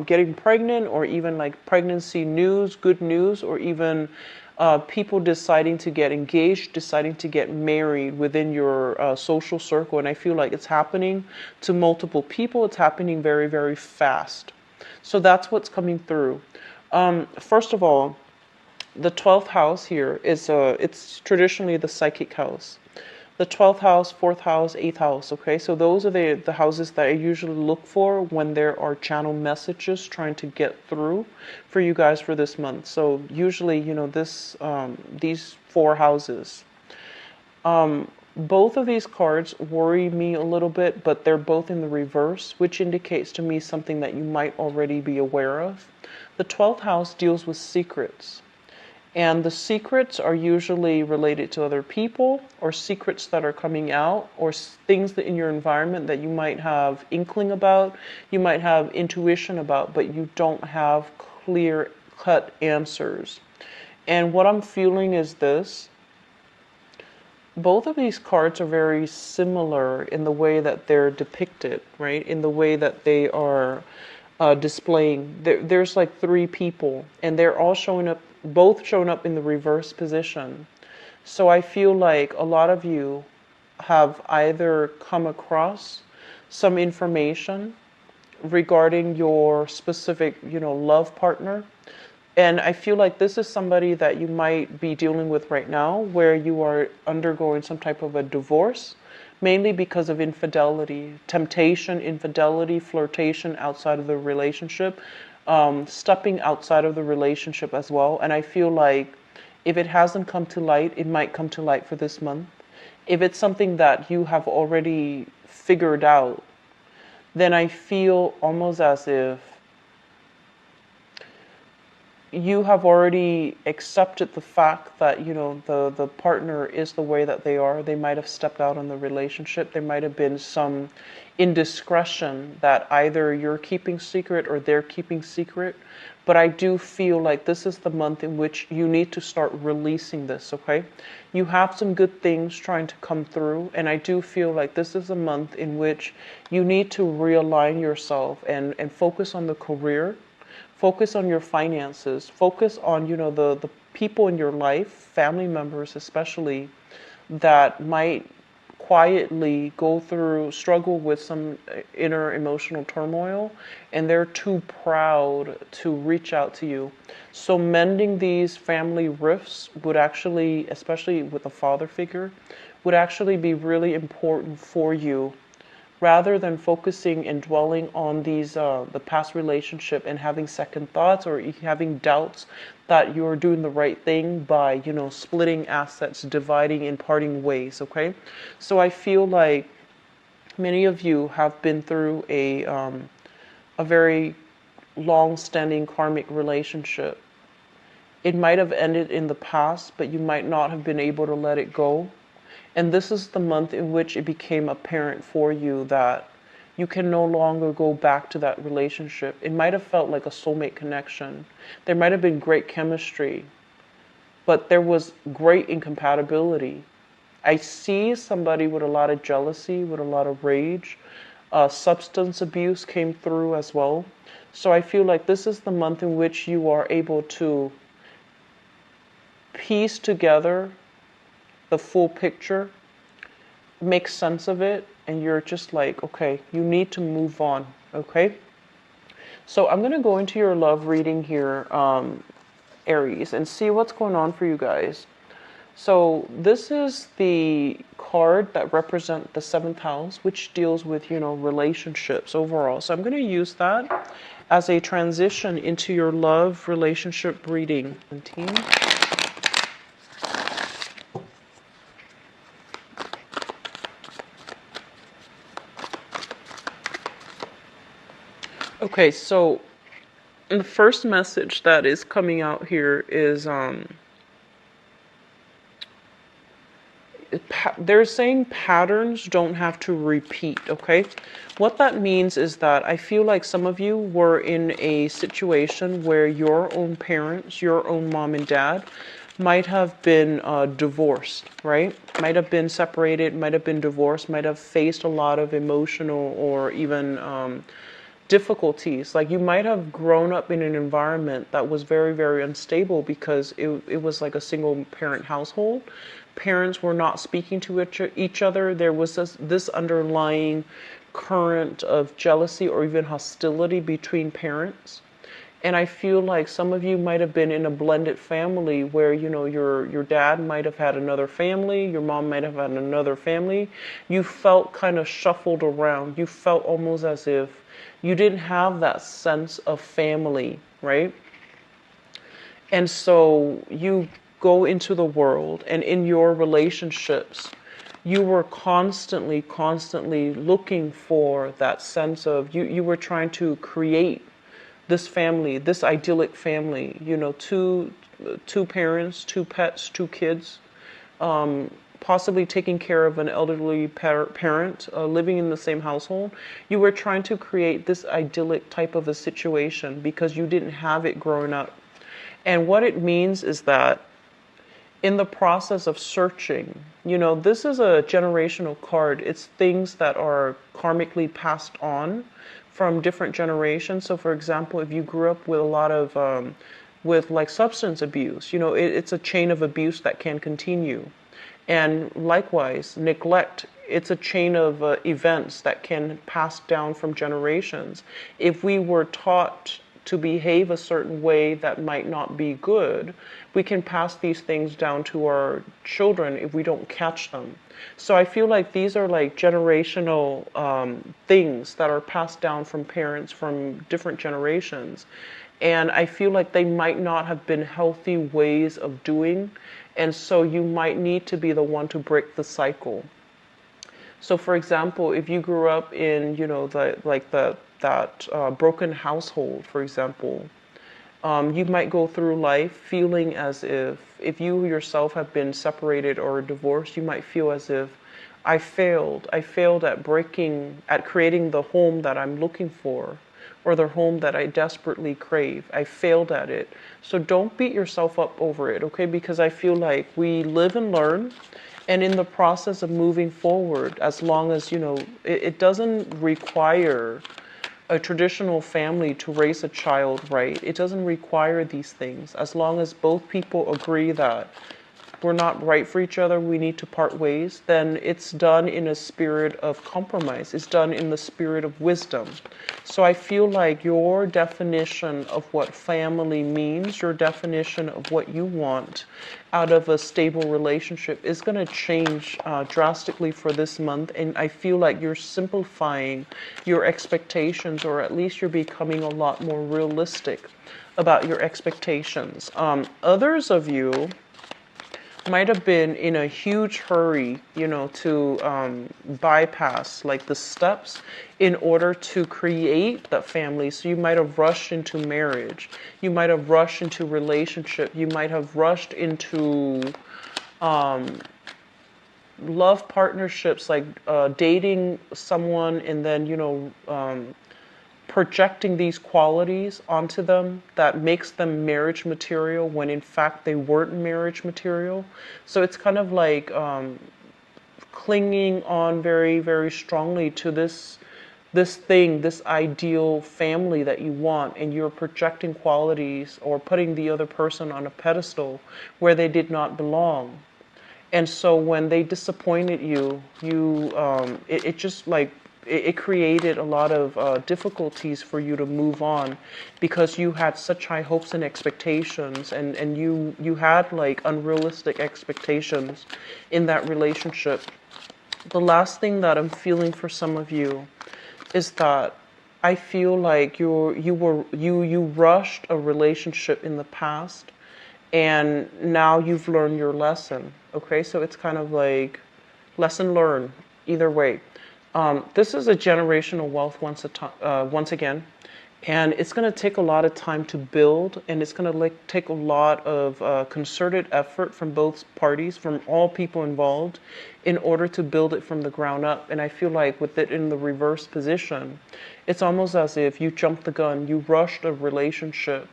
getting pregnant, or even like pregnancy news, good news, or even people deciding to get engaged, deciding to get married within your social circle. And I feel like it's happening to multiple people. It's happening very, very fast. So that's what's coming through. First of all, the 12th house here is it's traditionally the psychic house. The 12th house, 4th house, 8th house. Okay, so those are the houses that I usually look for when there are channel messages trying to get through for you guys for this month. So usually, you know, these 4 houses. Both of these cards worry me a little bit, but they're both in the reverse, which indicates to me something that you might already be aware of. The 12th house deals with secrets. And the secrets are usually related to other people, or secrets that are coming out, or things that in your environment that you might have inkling about, you might have intuition about, but you don't have clear-cut answers. And what I'm feeling is this. Both of these cards are very similar in the way that they're depicted, right? In the way that they are displaying. There's like 3 people, and they're all both showing up in the reverse position. So I feel like a lot of you have either come across some information regarding your specific, love partner. And I feel like this is somebody that you might be dealing with right now, where you are undergoing some type of a divorce, mainly because of infidelity, temptation, infidelity, flirtation outside of the relationship, stepping outside of the relationship as well. And I feel like if it hasn't come to light, it might come to light for this month. If it's something that you have already figured out, then I feel almost as if you have already accepted the fact that, the partner is the way that they are. They might have stepped out on the relationship. There might have been some indiscretion that either you're keeping secret or they're keeping secret. But I do feel like this is the month in which you need to start releasing this, okay? You have some good things trying to come through, and I do feel like this is a month in which you need to realign yourself and focus on the career. Focus on your finances. Focus on, the people in your life, family members especially, that might quietly struggle with some inner emotional turmoil, and they're too proud to reach out to you. So mending these family rifts would actually, especially with a father figure, would actually be really important for you, rather than focusing and dwelling on the past relationship and having second thoughts or having doubts that you're doing the right thing by, splitting assets, dividing and parting ways, okay? So I feel like many of you have been through a very long-standing karmic relationship. It might have ended in the past, but you might not have been able to let it go. And this is the month in which it became apparent for you that you can no longer go back to that relationship. It might have felt like a soulmate connection. There might have been great chemistry, but there was great incompatibility. I see somebody with a lot of jealousy, with a lot of rage. Substance abuse came through as well. So I feel like this is the month in which you are able to piece together the full picture, make sense of it, and you're just like, okay, you need to move on, okay? So I'm going to go into your love reading here, Aries, and see what's going on for you guys. So this is the card that represents the 7th house, which deals with, relationships overall. So I'm going to use that as a transition into your love relationship reading. 17. Okay, so the first message that is coming out here is they're saying patterns don't have to repeat, okay? What that means is that I feel like some of you were in a situation where your own parents, your own mom and dad, might have been divorced, right? Might have been separated, might have been divorced, might have faced a lot of emotional or even difficulties. Like you might have grown up in an environment that was very, very unstable because it was like a single parent household. Parents were not speaking to each other. There was this underlying current of jealousy or even hostility between parents. And I feel like some of you might have been in a blended family where, your dad might have had another family, your mom might have had another family. You felt kind of shuffled around. You felt almost as if you didn't have that sense of family, right? And so you go into the world, and in your relationships, you were constantly looking for that sense of you were trying to create this family, this idyllic family, two parents, two pets, two kids, possibly taking care of an elderly parent, living in the same household. You were trying to create this idyllic type of a situation because you didn't have it growing up. And what it means is that in the process of searching, this is a generational card. It's things that are karmically passed on from different generations. So, for example, if you grew up with a lot of, with like substance abuse, it's a chain of abuse that can continue. And likewise, neglect, it's a chain of events that can pass down from generations. If we were taught to behave a certain way that might not be good, we can pass these things down to our children if we don't catch them. So I feel like these are like generational things that are passed down from parents from different generations. And I feel like they might not have been healthy ways of doing. And so you might need to be the one to break the cycle. So, for example, if you grew up in, that broken household, for example, you might go through life feeling as if you yourself have been separated or divorced, you might feel as if I failed. I failed at creating the home that I'm looking for, or the home that I desperately crave. I failed at it. So don't beat yourself up over it, okay? Because I feel like we live and learn. And in the process of moving forward, as long as, it doesn't require a traditional family to raise a child right. It doesn't require these things. As long as both people agree that we're not right for each other, we need to part ways, then it's done in a spirit of compromise. It's done in the spirit of wisdom. So I feel like your definition of what family means, your definition of what you want out of a stable relationship is going to change drastically for this month. And I feel like you're simplifying your expectations, or at least you're becoming a lot more realistic about your expectations. Others of you might have been in a huge hurry, to bypass like the steps in order to create that family. So you might have rushed into marriage. You might have rushed into relationship. You might have rushed into love partnerships, like dating someone and then, projecting these qualities onto them that makes them marriage material when in fact they weren't marriage material. So it's kind of like clinging on very, very strongly to this thing, this ideal family that you want, and you're projecting qualities or putting the other person on a pedestal where they did not belong. And so when they disappointed you, it just like it created a lot of difficulties for you to move on, because you had such high hopes and expectations, and you had like unrealistic expectations in that relationship. The last thing that I'm feeling for some of you is that I feel like you rushed a relationship in the past, and now you've learned your lesson. Okay, so it's kind of like lesson learned either way. This is a generational wealth once again, And it's going to take a lot of time to build, and it's going to take a lot of concerted effort from both parties, from all people involved, in order to build it from the ground up. And I feel like with it in the reverse position, it's almost as if you jumped the gun, you rushed a relationship,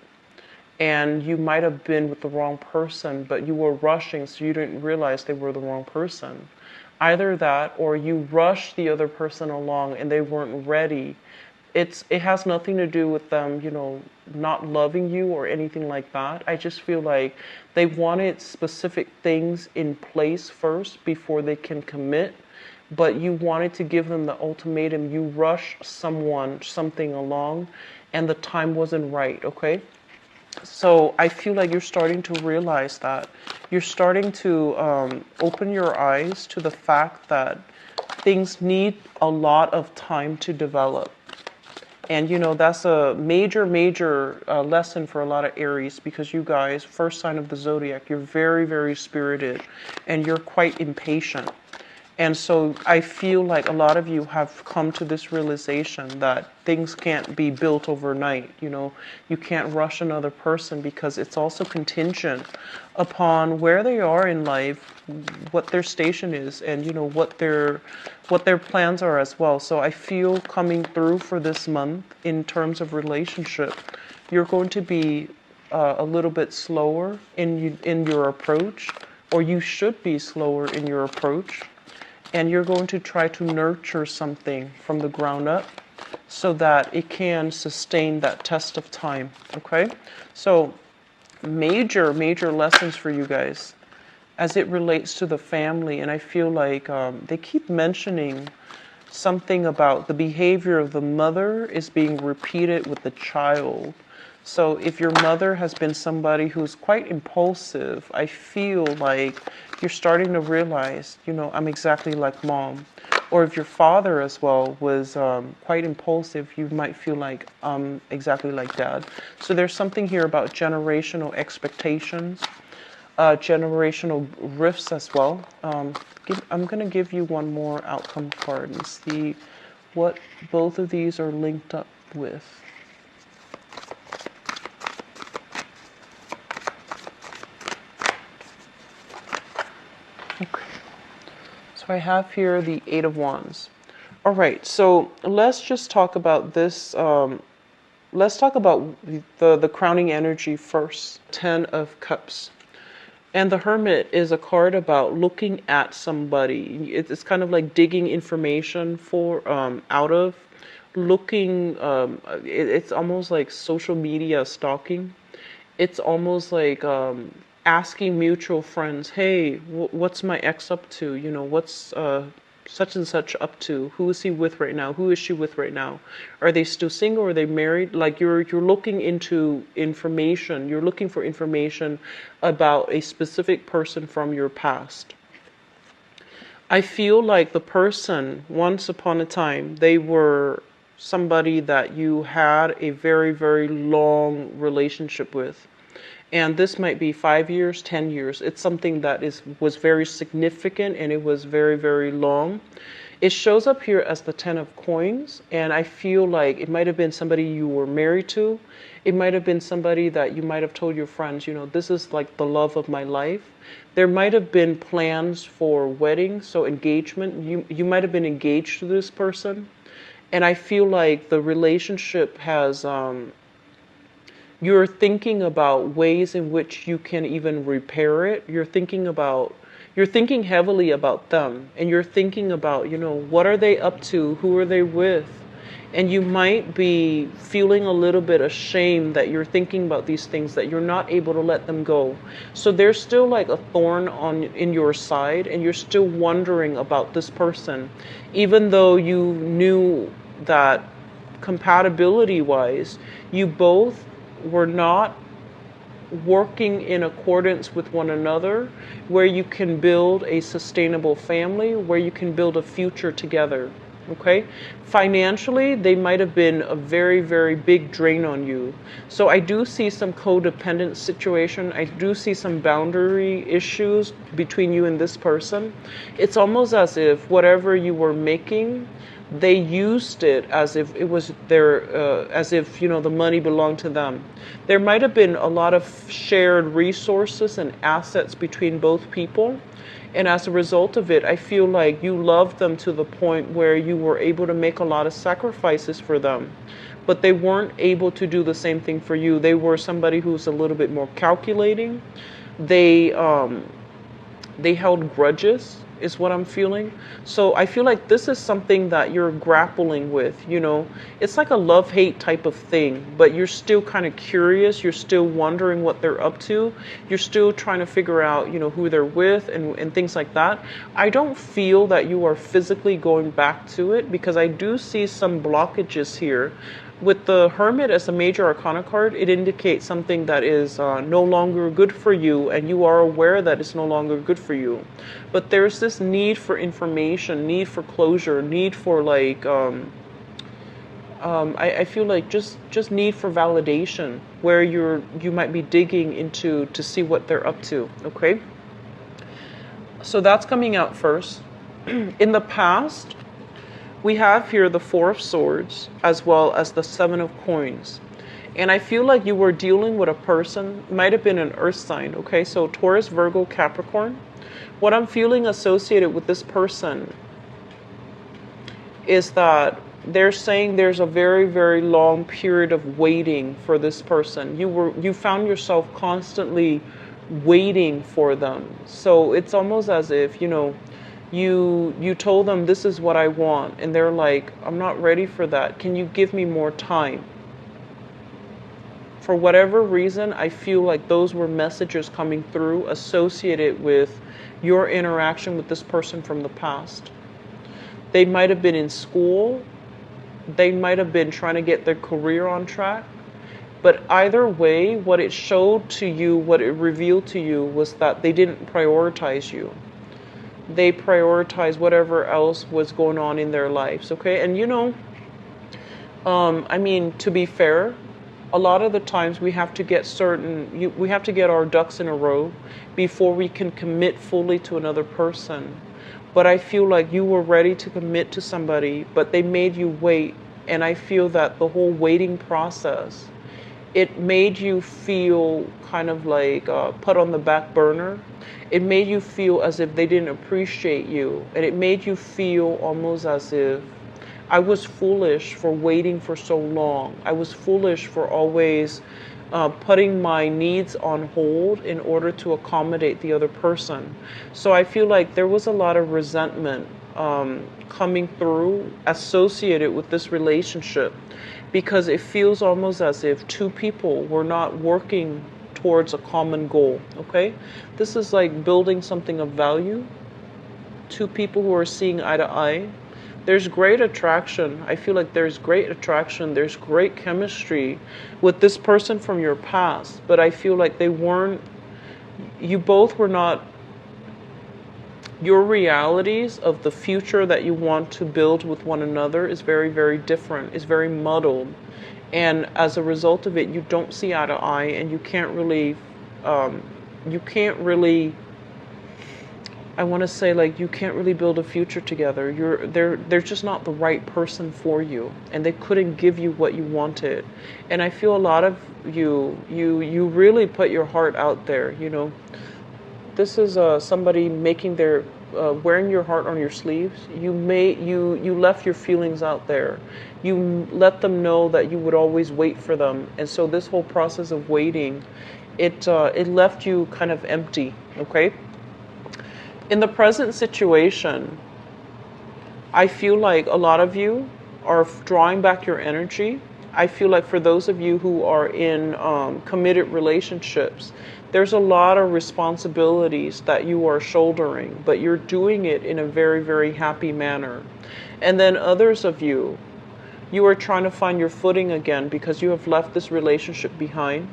and you might have been with the wrong person, but you were rushing, so you didn't realize they were the wrong person. Either that, or you rushed the other person along and they weren't ready. It has nothing to do with them, not loving you or anything like that. I just feel like they wanted specific things in place first before they can commit, but you wanted to give them the ultimatum. You rushed something along, and the time wasn't right, okay? So I feel like you're starting to realize that. You're starting to open your eyes to the fact that things need a lot of time to develop. And that's a major, major lesson for a lot of Aries, because you guys, first sign of the zodiac, you're very, very spirited and you're quite impatient. And so I feel like a lot of you have come to this realization that things can't be built overnight. You can't rush another person, because it's also contingent upon where they are in life, what their station is, and what their plans are as well. So I feel coming through for this month in terms of relationship, you're going to be a little bit slower in your approach, or you should be slower in your approach. And you're going to try to nurture something from the ground up so that it can sustain that test of time, okay? So major, major lessons for you guys as it relates to the family. And I feel like they keep mentioning something about the behavior of the mother is being repeated with the child. So if your mother has been somebody who's quite impulsive, I feel like you're starting to realize, I'm exactly like mom. Or if your father as well was quite impulsive, you might feel like I'm exactly like dad. So there's something here about generational expectations, generational rifts as well. I'm going to give you one more outcome card and see what both of these are linked up with. Okay, so I have here the Eight of Wands. All right, so let's just talk about this. Let's talk about the crowning energy first. Ten of Cups. And the Hermit is a card about looking at somebody. It's kind of like digging information out of, looking. It's almost like social media stalking. It's almost like asking mutual friends, hey, what's my ex up to? What's such and such up to? Who is he with right now? Who is she with right now? Are they still single? Are they married? Like you're looking into information. You're looking for information about a specific person from your past. I feel like the person, once upon a time, they were somebody that you had a very, very long relationship with. And this might be 5 years, 10 years. It's something that was very significant, and it was very, very long. It shows up here as the Ten of Coins, and I feel like it might have been somebody you were married to. It might have been somebody that you might have told your friends, this is like the love of my life. There might have been plans for wedding, so engagement. You might have been engaged to this person. And I feel like the relationship has... you're thinking about ways in which you can even repair it. You're thinking heavily about them, and you're thinking about, what are they up to? Who are they with? And you might be feeling a little bit ashamed that you're thinking about these things, that you're not able to let them go. So there's still like a thorn in your side, and you're still wondering about this person, even though you knew that compatibility-wise, you both were not working in accordance with one another, where you can build a sustainable family, where you can build a future together. Okay? Financially, they might have been a very, very big drain on you. So I do see some codependent situation. I do see some boundary issues between you and this person. It's almost as if whatever you were making, they used it as if it was their, as if, the money belonged to them. There might have been a lot of shared resources and assets between both people. And as a result of it, I feel like you loved them to the point where you were able to make a lot of sacrifices for them. But they weren't able to do the same thing for you. They were somebody who's a little bit more calculating. They held grudges, is what I'm feeling. So I feel like this is something that you're grappling with, It's like a love-hate type of thing, but you're still kind of curious. You're still wondering what they're up to. You're still trying to figure out, who they're with and things like that. I don't feel that you are physically going back to it because I do see some blockages here. With the Hermit as a major arcana card, it indicates something that is no longer good for you, and you are aware that it's no longer good for you. But there's this need for information, need for closure, need for I feel like just need for validation, where you might be digging into to see what they're up to. Okay, so that's coming out first. In the past, we have here the Four of Swords as well as the Seven of Coins. And I feel like you were dealing with a person, might have been an earth sign, okay? So Taurus, Virgo, Capricorn. What I'm feeling associated with this person is that they're saying there's a very, very long period of waiting for this person. You found yourself constantly waiting for them. So it's almost as if, you told them this is what I want, and they're like, I'm not ready for that. Can you give me more time? For whatever reason, I feel like those were messages coming through associated with your interaction with this person from the past. They might have been in school. They might have been trying to get their career on track. But either way, what it showed to you, what it revealed to you, was that they didn't prioritize you. They prioritize whatever else was going on in their lives, okay? And to be fair, a lot of the times we have to get we have to get our ducks in a row before we can commit fully to another person. But I feel like you were ready to commit to somebody, but they made you wait. And I feel that the whole waiting process, it made you feel kind of like put on the back burner. It made you feel as if they didn't appreciate you. And it made you feel almost as if I was foolish for waiting for so long. I was foolish for always putting my needs on hold in order to accommodate the other person. So I feel like there was a lot of resentment coming through associated with this relationship, because it feels almost as if two people were not working towards a common goal, okay? This is like building something of value. Two people who are seeing eye to eye. There's great attraction. I feel like there's great attraction. There's great chemistry with this person from your past, but I feel like you both were not, your realities of the future that you want to build with one another is very, very different. It's very muddled. And as a result of it, you don't see eye to eye, and you can't really, I want to say, like, you can't really build a future together. They're just not the right person for you, and they couldn't give you what you wanted. And I feel a lot of you really put your heart out there, This is somebody making their wearing your heart on your sleeves. You left your feelings out there. You let them know that you would always wait for them. And so this whole process of waiting, it left you kind of empty, okay? In the present situation, I feel like a lot of you are drawing back your energy. I feel like for those of you who are in committed relationships, there's a lot of responsibilities that you are shouldering, but you're doing it in a very, very happy manner. And then others of you are trying to find your footing again because you have left this relationship behind.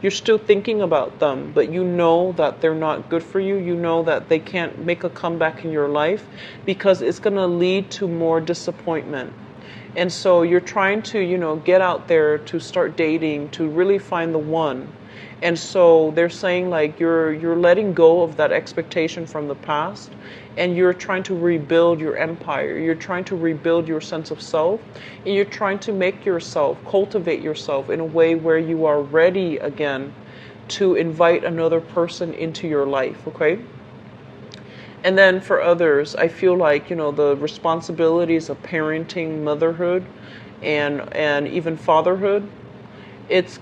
You're still thinking about them, but you know that they're not good for you. You know that they can't make a comeback in your life because it's going to lead to more disappointment. And so you're trying to, get out there to start dating, to really find the one. And so they're saying like you're letting go of that expectation from the past, and you're trying to rebuild your empire. You're trying to rebuild your sense of self, and you're trying to make yourself, cultivate yourself in a way where you are ready again to invite another person into your life, okay? And then for others, I feel like, the responsibilities of parenting, motherhood, and even fatherhood, it's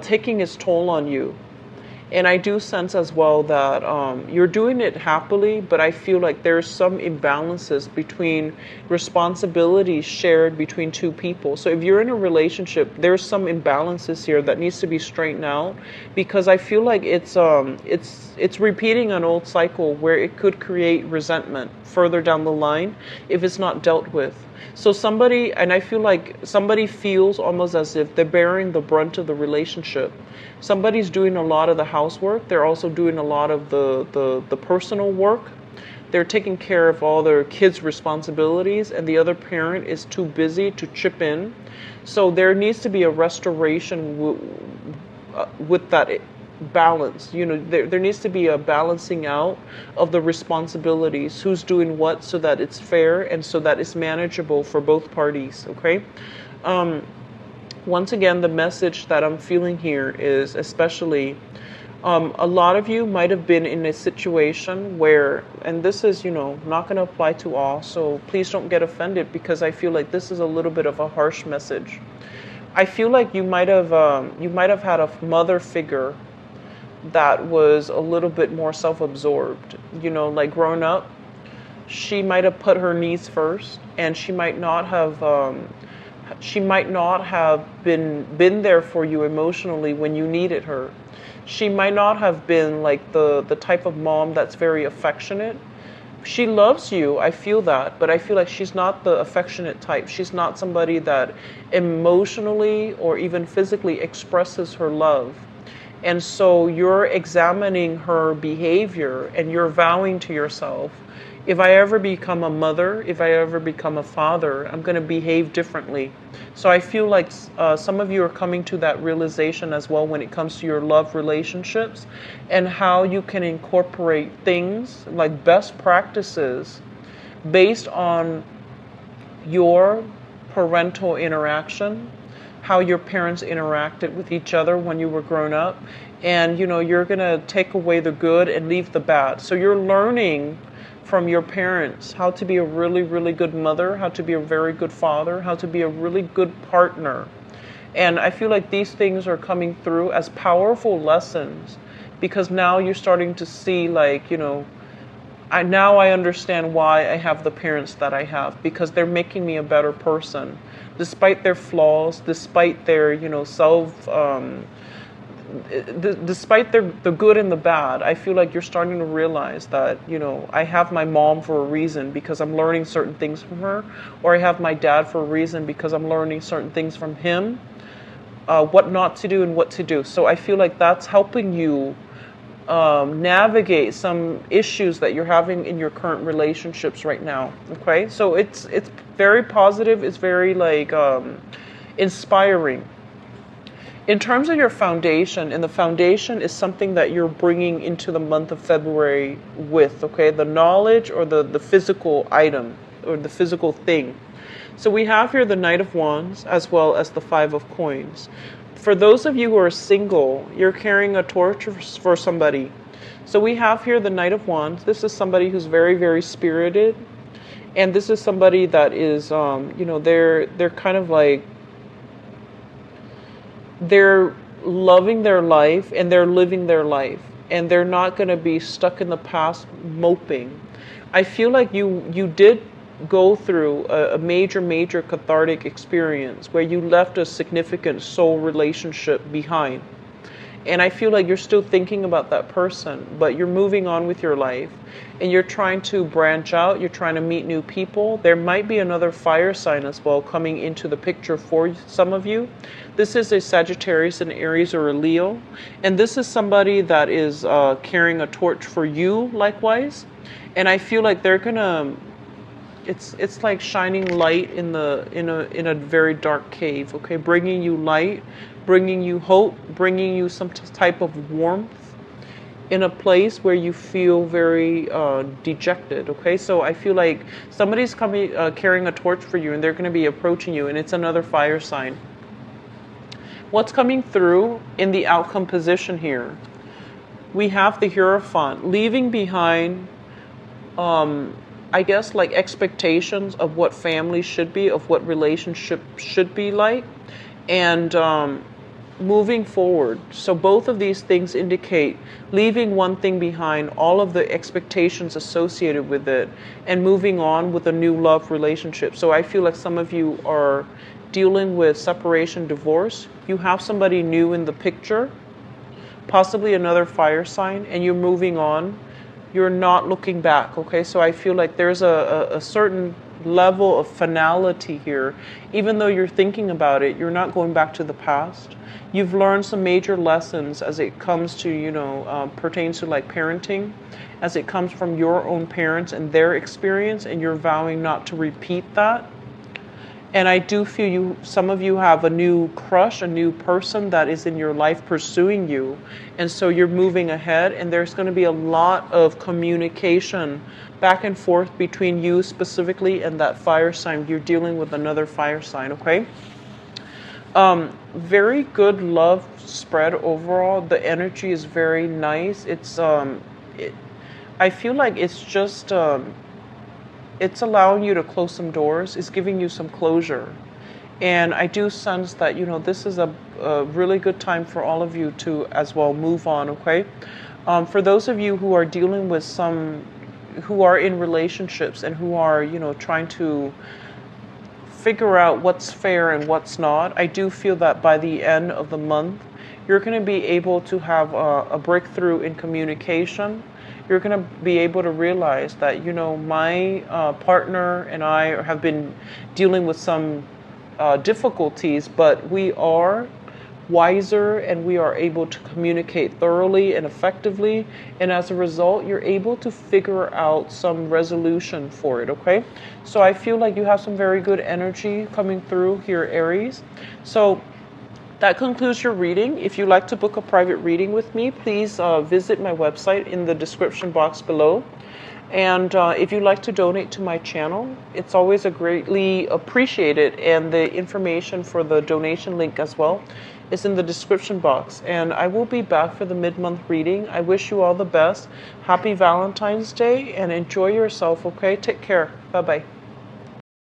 taking its toll on you. And I do sense as well that you're doing it happily, but I feel like there's some imbalances between responsibilities shared between two people. So if you're in a relationship, there's some imbalances here that needs to be straightened out, because I feel like it's repeating an old cycle where it could create resentment further down the line if it's not dealt with. So somebody, and I feel like somebody feels almost as if they're bearing the brunt of the relationship. Somebody's doing a lot of the housework. They're also doing a lot of the personal work. They're taking care of all their kids' responsibilities, and the other parent is too busy to chip in. So there needs to be a restoration with that balance. There needs to be a balancing out of the responsibilities, who's doing what, so that it's fair and so that it's manageable for both parties, okay? Once again, the message that I'm feeling here is especially a lot of you might have been in a situation where, and this is, not going to apply to all, so please don't get offended, because I feel like this is a little bit of a harsh message. I feel like you might have had a mother figure that was a little bit more self-absorbed. Like growing up, she might have put her needs first, and she might not have been there for you emotionally when you needed her. She might not have been like the type of mom that's very affectionate. She loves you, I feel that, but I feel like she's not the affectionate type. She's not somebody that emotionally or even physically expresses her love. And so you're examining her behavior, and you're vowing to yourself, if I ever become a mother, if I ever become a father, I'm going to behave differently. So I feel like some of you are coming to that realization as well when it comes to your love relationships, and how you can incorporate things like best practices based on your parental interaction, how your parents interacted with each other when you were grown up. And, you're going to take away the good and leave the bad. So you're learning from your parents how to be a really, really good mother, how to be a very good father, how to be a really good partner. And I feel like these things are coming through as powerful lessons, because now you're starting to see, like, I understand why I have the parents that I have, because they're making me a better person, despite their flaws, despite their, despite the good and the bad. I feel like you're starting to realize that, I have my mom for a reason, because I'm learning certain things from her, or I have my dad for a reason, because I'm learning certain things from him, what not to do and what to do. So I feel like that's helping you navigate some issues that you're having in your current relationships right now. Okay, so it's very positive. It's very inspiring. In terms of your foundation, and the foundation is something that you're bringing into the month of February with, okay, the knowledge or the physical item or the physical thing. So we have here the Knight of Wands as well as the Five of Coins. For those of you who are single, you're carrying a torch for somebody. So we have here the Knight of Wands. This is somebody who's very, very spirited. And this is somebody that is, they're kind of like, they're loving their life and they're living their life, and they're not going to be stuck in the past moping. I feel like you did go through a major cathartic experience where you left a significant soul relationship behind. And I feel like you're still thinking about that person, but you're moving on with your life and you're trying to branch out. You're trying to meet new people. There might be another fire sign as well coming into the picture for some of you. This is a Sagittarius, an Aries, or a Leo. And this is somebody that is carrying a torch for you likewise. And I feel like they're gonna, it's like shining light in a very dark cave, okay? Bringing you light, bringing you hope, bringing you some type of warmth in a place where you feel very dejected. Okay, so I feel like somebody's coming, carrying a torch for you, and they're going to be approaching you, and it's another fire sign. What's coming through in the outcome position here? We have the Hierophant leaving behind, I guess, like expectations of what family should be, of what relationship should be like, and moving forward. So both of these things indicate leaving one thing behind, all of the expectations associated with it, and moving on with a new love relationship. So I feel like some of you are dealing with separation, divorce. You have somebody new in the picture, possibly another fire sign, and you're moving on. You're not looking back. Okay, so I feel like there's a certain level of finality here. Even though you're thinking about it, you're not going back to the past. You've learned some major lessons as it comes to, pertains to like parenting, as it comes from your own parents and their experience, and you're vowing not to repeat that. And I do feel some of you have a new crush, a new person that is in your life pursuing you. And so you're moving ahead, and there's going to be a lot of communication back and forth between you specifically and that fire sign. You're dealing with another fire sign, okay? Very good love spread overall. The energy is very nice. It's, I feel like it's just, it's allowing you to close some doors. It's giving you some closure. And I do sense that, this is a really good time for all of you to as well move on, okay? For those of you who are dealing with who are in relationships and who are, trying to figure out what's fair and what's not, I do feel that by the end of the month, you're going to be able to have a breakthrough in communication. You're going to be able to realize that, my partner and I have been dealing with some difficulties, but we are wiser and we are able to communicate thoroughly and effectively. And as a result, you're able to figure out some resolution for it, okay? So I feel like you have some very good energy coming through here, Aries. So that concludes your reading. If you'd like to book a private reading with me, please visit my website in the description box below. And if you'd like to donate to my channel, it's always greatly appreciated. And the information for the donation link as well is in the description box. And I will be back for the mid-month reading. I wish you all the best. Happy Valentine's Day and enjoy yourself, okay? Take care. Bye-bye.